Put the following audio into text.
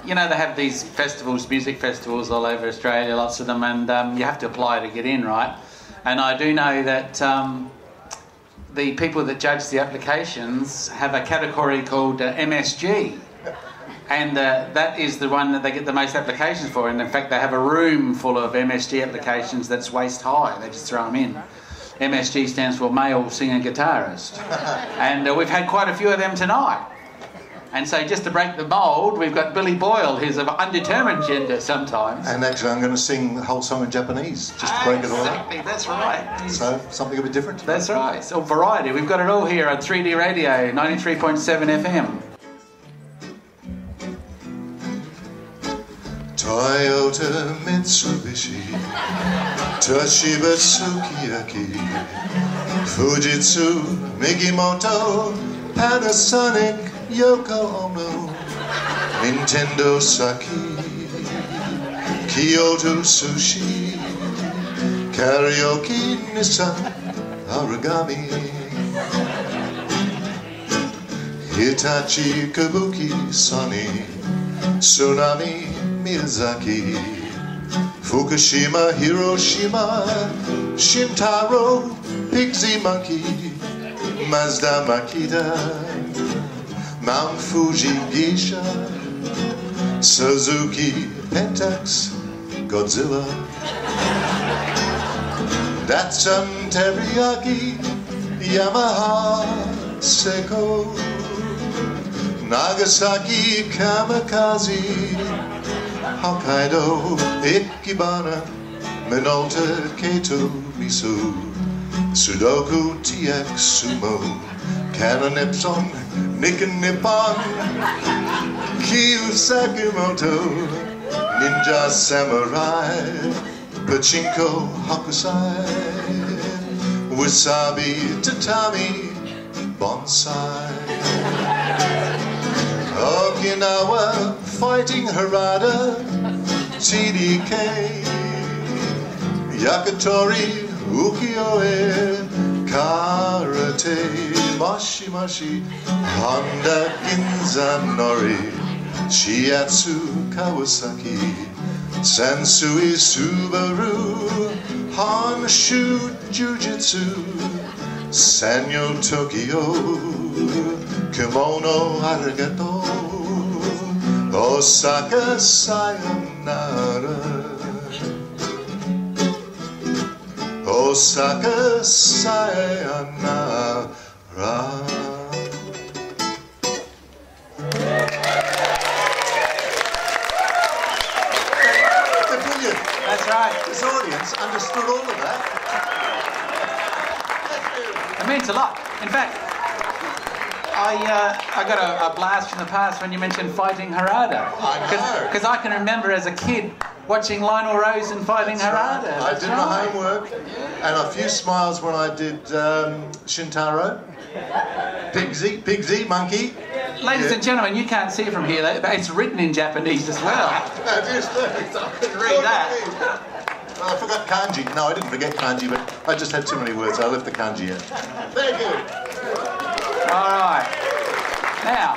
you know, they have these festivals, music festivals all over Australia, lots of them, and you have to apply to get in, right? And I do know that the people that judge the applications have a category called MSG. And that is the one that they get the most applications for. And in fact, they have a room full of MSG applications that's waist high. They just throw them in. MSG stands for male singer guitarist. And we've had quite a few of them tonight. And so just to break the mould, we've got Billy Boyle, who's of undetermined gender sometimes. And actually I'm going to sing the whole song in Japanese, just to break it all up. Exactly, that's right. So, something a bit different. That's right. It's all variety. We've got it all here on 3D Radio, 93.7 FM. Toyota, Mitsubishi, Toshiba, Sukiyaki, Fujitsu, Mikimoto, Panasonic, Yoko Ono, Nintendo, Saki, Kyoto Sushi, Karaoke, Nissan, Origami, Hitachi, Kabuki, Sony, Tsunami, Miyazaki, Fukushima, Hiroshima, Shintaro, Pigsy Monkey, Mazda Makita, Mount Fuji Geisha, Suzuki Pentax, Godzilla, Datsun Teriyaki, Yamaha Seiko, Nagasaki Kamikaze, Hokkaido Ikebana, Minolta Kato Misu, Sudoku TX Sumo, Canon Epson, Nikon Nippon, Kyu Sakamoto, Ninja Samurai, Pachinko Hokusai, Wasabi Tatami, Bonsai, Okinawa Fighting Harada, TDK, Yakitori Ukiyo-e, Karate, Mashi Mashi, Honda Ginza Nori, Shiatsu Kawasaki, Sansui Subaru, Honshu Jujitsu, Sanyo Tokyo, Kimono Arigato, Osaka Sayonara, Osaka Sayonara. They're brilliant. That's right. This audience understood all of that. It means a lot. In fact, I got a blast from the past when you mentioned Fighting Harada. I know. Because I can remember as a kid watching Lionel Rosen fighting Harada. Right. I did my homework, and a few smiles when I did Shintaro, Pigsy, Monkey. Ladies and gentlemen, you can't see from here, but it's written in Japanese as well. That is perfect. I couldn't read that. I forgot kanji. No, I didn't forget kanji, but I just had too many words. I left the kanji in. Thank you. All right. Now,